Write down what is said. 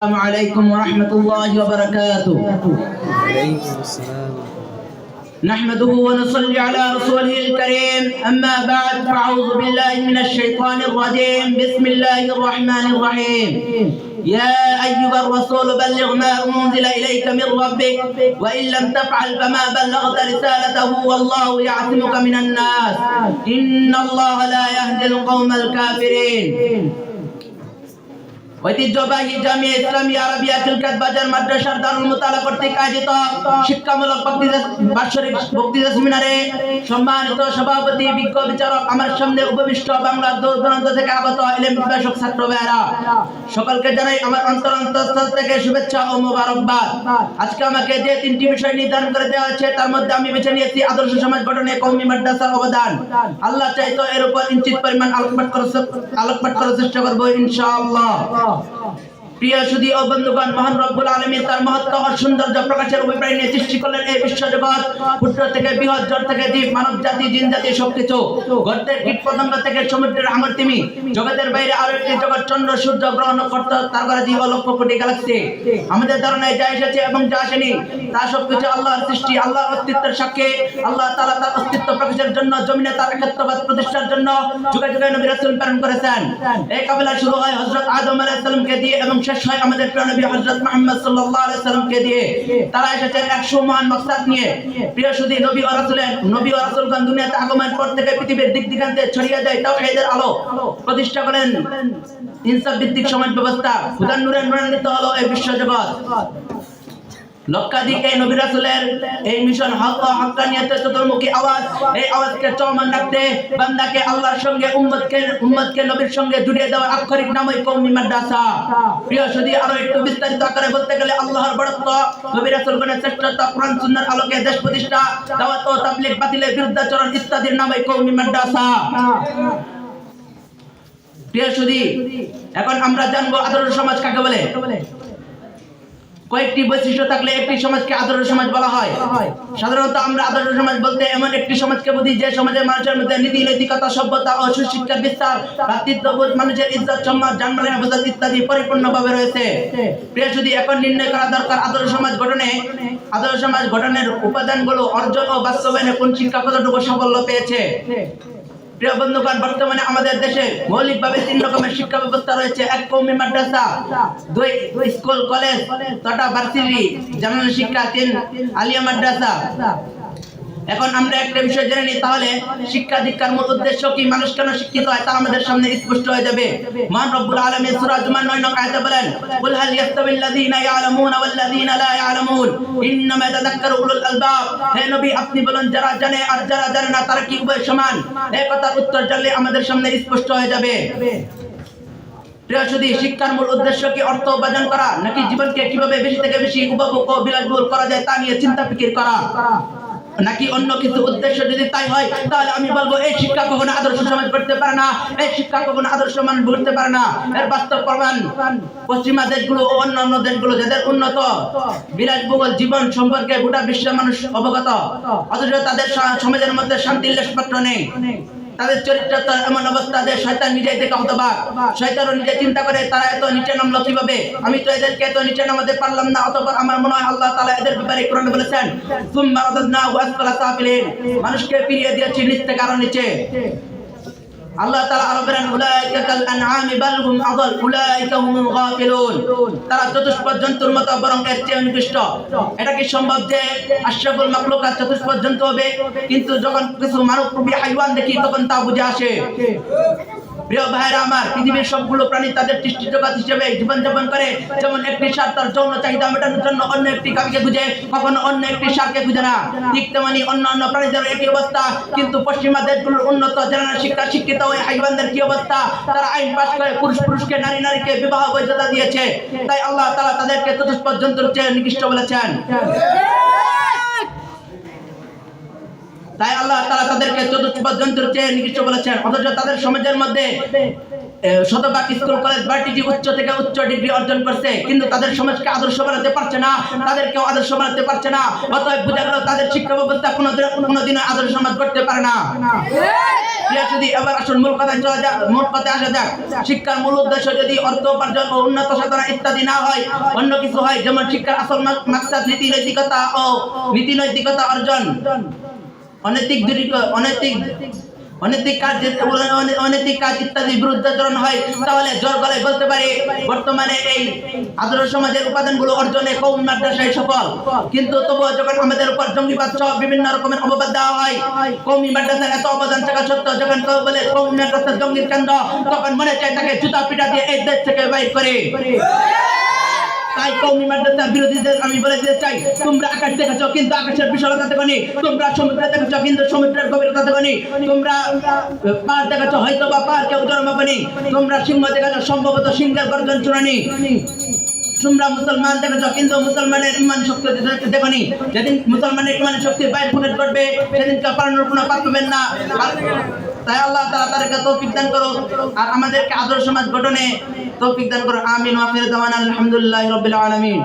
السلام عليكم ورحمة الله وبركاته. وعليكم السلام. نحمده ونصلي على رسوله الكريم. أما بعد فأعوذ بالله من الشيطان الرجيم. بسم الله الرحمن الرحيم. يا أيها الرسول بلغ ما أنزل إليك من ربك وإن لم تفعل فما بلغت رسالته والله يعصمك من الناس إن الله لا يهدي القوم الكافرين. ঐতিহ্যবাহী জামিয়া ইসলামিয়া আরাবিয়া খিলকাত বাজার মাদ্রাসার দারুল মুতালা কর্তৃক আয়োজিত শিক্ষামূলক বাৎসরিক বক্তৃতা সেমিনারে সম্মানিত সভাপতি বিজ্ঞ বিচারক, আমার সামনে উপবিষ্ট বাংলার দূর দূরান্ত থেকে আগত ইলম পিপাসক ছাত্র ভাইয়েরা, সকলকে জানাই আমার অন্তরস্থল থেকে শুভেচ্ছা ও মোবারকবাদ। আজকে আমাকে যে তিনটি বিষয় নির্ধারণ করে দেওয়া হয়েছে তার মধ্যে আমি বেছে নিয়েছি আদর্শ সমাজ গঠনে কওমি মাদ্রাসার অবদান। আল্লাহ চাইতো এর উপর ইঞ্চিত পরিমাণ আলোকপাত করার চেষ্টা করব ইনশাআল্লাহ। প্রিয় সুধী ও বন্ধুগণ, মহান রব্বুল আলামিন তার মহত্ব ও সৌন্দর্য প্রকাশের অভিপ্রায় নিয়ে সৃষ্টি করলেন এই বিশ্ব জগৎ। ক্ষুদ্র থেকে বৃহৎ, জড় থেকে জীব, মানব জাতি, জিন জাতি সবকিছু, গর্তের কীট পতঙ্গ থেকে সমুদ্রের আঙুর তিমি, জগতের বাইরে আরো একটি জগৎ, চন্দ্র, সূর্য, গ্রহ, নক্ষত্র, তারকারাজি ও লক্ষ কোটি গ্যালাক্সি। আমাদের ধারণায় যা এসেছে এবং যা আসেনি তা সবকিছু আল্লাহর সৃষ্টি, আল্লাহর অস্তিত্বের সাক্ষী। আল্লাহ তাআলা তার অস্তিত্ব প্রকাশের জন্য, জমিনে তার একাত্মবাদ প্রতিষ্ঠার জন্য যুগে যুগে নবী রাসূল প্রেরণ করেছেন। এই কাফেলা শুরু হয় হযরত আদম আলাইহিস সালামকে দিয়ে এবং শেষ হয় আমাদের প্রিয় নবী হযরত মুহাম্মদ সাল্লাল্লাহু আলাইহি সাল্লামকে দিয়ে। তারা এসেছেন 100 মহান মাকসাদ নিয়ে। প্রিয় সুধী, নবী ও রাসূলগণ দুনিয়াতে আগমনের পর থেকে পৃথিবীর দিক দিগান্তে ছড়িয়ে যায় তাওহীদের আলো, প্রতিষ্ঠা করেন ইনসাফ ভিত্তিক সমাজ ব্যবস্থা, খুদার নূরে নূরান্বিত হলো এই বিশ্ব জগৎ। লক্ষাধিক এই নবী রাসূলের এই মিশন হক ও হক্কানিয়তের চতুর্মুখী আওয়াজ, এই আওয়াজকে চলমান রাখতে বান্দাকে আল্লাহর সঙ্গে উম্মতকে নবীর সঙ্গে জুড়িয়ে দেওয়ার আক্ষরিক নামই কওমি মাদ্রাসা। প্রিয় সুধী, আরো একটু বিস্তারিত আকারে বলতে গেলে আল্লাহর বড়ত্ব, নবী রাসূলগণের শ্রেষ্ঠত্ব, কোরআন সুন্নাহর আলোকে দেশ প্রতিষ্ঠা, দাওয়াত ও তাবলীগ বাতিলের বিরুদ্ধাচরণ ইত্যাদির নামই কওমি মাদ্রাসা। প্রিয় সুধী, এখন আমরা জানবো আদর্শ সমাজ কাকে বলে। কয়েকটি বৈশিষ্ট্য থাকলে একটি সমাজকে আদর্শ সমাজ বলা হয়। সাধারণত আমরা আদর্শ সমাজ বলতে এমন একটি সমাজকে বুঝি যে সমাজের মানুষের মধ্যে নীতি, নৈতিকতা, সভ্যতা ও সুশিক্ষার বিস্তার, ভ্রাতৃত্ববোধ, মানুষের ইজ্জত, সম্মান, জানমালের হেফাজত ইত্যাদি পরিপূর্ণভাবে রয়েছে। প্রিয় সুধী, এখন নির্ণয় করা দরকার আদর্শ সমাজ গঠনের উপাদানগুলো অর্জন ও বাস্তবায়নে কোন শিক্ষা কতটুকু সাফল্য পেয়েছে। প্রিয় বন্ধুগণ, বর্তমানে আমাদের দেশে মৌলিকভাবে 3 রকমের শিক্ষা ব্যবস্থা রয়েছে। এক, কওমি মাদ্রাসা; 2, স্কুল, কলেজ তথা ভার্সিটি জানানো শিক্ষা; 3, আলিয়া মাদ্রাসা। এখন আমরা একটা বিষয় জেনে নিই, তাহলে শিক্ষা দীক্ষার মূল উদ্দেশ্য কি, মানুষ কেন শিক্ষিত হয় তা আমাদের সামনে স্পষ্ট হয়ে যাবে। মহান রব্বুল আলামিন সূরা জুমার 9 নং আয়াতে বলেন, কুল হাল ইয়াস্তাবিল্লাযীনা ইয়ালামুনা ওয়াল্লাযীনা লা ইয়ালামুন ইন্নামা ইয়াতাযাক্কারু উলুল আলবাব। হে নবী, আপনি বলেন যারা জানে আর যারা জানে না তারা কি উভয় সমান? এই কথার উত্তর জানলে আমাদের সামনে স্পষ্ট হয়ে যাবে। প্রিয় সুধী, শিক্ষার মূল উদ্দেশ্য কি অর্থ উপার্জন করা, নাকি জীবনকে কিভাবে বেশি থেকে বেশি উপভোগ ও বিলাসবহুল করা যায় তা নিয়ে চিন্তা ফিকির করা, নাকি অন্য কিছু উদ্দেশ্য? যদি তাই হয় তাহলে আমি বলবো এই শিক্ষা কখনো আদর্শ সমাজ করতে পারে না, এই শিক্ষা কখনো আদর্শ মানুষ করতে পারে না। এর বাস্তব প্রমাণ পশ্চিমা দেশগুলো ও অন্যান্য দেশগুলো, যাদের উন্নত বিলাসবহুল জীবন সম্পর্কে গোটা বিশ্বের মানুষ অবগত, অথচ তাদের সমাজের মধ্যে শান্তির লেশমাত্র নেই। তাদের চরিত্র এমন অবস্থা যে শয়তান নিজেই থেকে হতবাক, শয়তানও নিজে চিন্তা করে তারা এত নিচে নামলো কিভাবে, আমি তো এদেরকে এত নিচে নামাতে পারলাম না। অতঃপর আমার মনে হয় আল্লাহ তাআলা এদের ব্যাপারে কোরআনে বলেছেন, সুম্মা রাদাদনাহু আসফালা সাফিলিন, মানুষকে ফিরিয়ে দিয়েছি নিচ থেকে আরো নিচে। আল্লাহ তাআলা আরো বলেন, উলাইকা কাল আনআমি বাল হুম আযাল উলাইকা হুমুল গাফিলুন, তারা চতুষ্পদ জন্তুর মতো বরং এর চেয়ে নিকৃষ্ট। এটা কি সম্ভব যে আশরাফুল মাখলুকাত চতুষ্পদ জন্তু হবে? কিন্তু যখন কিছু মানবরূপী হাইওয়ান দেখি তখন তা বুঝে আসে। প্রিয় ভাইরা আমার, পৃথিবীর সবগুলো প্রাণী তাদের সৃষ্টি জগৎ হিসেবে জীবনযাপন করে। যেমন একটি ষাঁড় তার যৌন চাহিদা মেটানোর জন্য অন্য একটি গাভীকে খুঁজে, কখনো অন্য একটি ষাঁড়কে খুঁজে না। ঠিক তেমনি অন্যান্য প্রাণীদের একই অবস্থা। কিন্তু পশ্চিমা দেশগুলোর উন্নত জেনারেল শিক্ষা শিক্ষিত ওই হাইওয়ানদের কি অবস্থা? তারা আইন পাস করে পুরুষকে নারীকে বিবাহ বৈধতা দিয়েছে। তাই আল্লাহ তাআলা তাদেরকে চতুষ্পদ জন্তুর চেয়ে নিকৃষ্ট বলেছেন। তাই আল্লাহ তাআলা তাদেরকে চতুষ্পদ জন্তুর চেয়ে নিকৃষ্ট বলেছেন। অথচ তাদের সমাজের মধ্যে শতভাগ স্কুল কলেজ ভার্সিটি উচ্চ থেকে উচ্চ ডিগ্রি অর্জন করছে, কিন্তু তাদের সমাজকে আদর্শ বানাতে পারছে না, তাদেরকেও আদর্শ বানাতে পারছে না। অতএব বোঝা গেল তাদের শিক্ষা ব্যবস্থা কোনোদিনও আদর্শ সমাজ করতে পারে না। যদি এবার আসুন মূল কথায় চলা যাক, মূল কথায় আসা যাক। শিক্ষার মূল উদ্দেশ্য যদি অর্থ উপার্জন ও উন্নত সাধনা ইত্যাদি না হয়, অন্য কিছু হয়, যেমন শিক্ষার আসল মাকসাদ নীতি নৈতিকতা অর্জন, অনৈতিক কাজ ইত্যাদি বিরুদ্ধাচরণ হয়, তাহলে জোর গলায় বলতে পারি বর্তমানে এই আদর্শ সমাজের উপাদানগুলো অর্জনে কওমি মাদ্রাসায় সফল। কিন্তু তবুও যখন আমাদের উপর জঙ্গিবাদ সহ বিভিন্ন রকমের অপবাদ দেওয়া হয়, কওমি মাদ্রাসার এত অবদান থাকা সত্ত্বেও যখন কেউ বলে কওমি মাদ্রাসা জঙ্গির কেন্দ্র, তখন মনে চায় তাকে জুতা পিটা দিয়ে এই দেশ থেকে বাইর করে। তাই কওমি মাদ্রাসার বিরোধীদের আমি বলে দিতে চাই, তোমরা আকাশ দেখেছো কিন্তু আকাশের বিশালতা দেখোনি, তোমরা সমুদ্র দেখেছো কিন্তু সমুদ্রের গভীরতা দেখোনি, তোমরা পাহাড় দেখেছো হয়তো বা পাহাড় কেউ জন্মাবনি, তোমরা সিংহ দেখেছো সম্ভবত সিংহের গর্জন শুনানি, তোমরা মুসলমান দেখেছো কিন্তু মুসলমানের ইমান শক্তি দেখোনি। যেদিন মুসলমানের ইমান শক্তির বাইরে ফুটে করবে সেদিনকে পালানোর কোনো পার পাবেন না। তাই আল্লাহ তাআলা তাদেরকে তৌফিক দান করো আর আমাদেরকে আদর্শ সমাজ গঠনে তৌফিক দান করো। আমিন ওয়া আখিরু দাওয়ানা আলহামদুলিল্লাহি রাব্বিল আলামিন।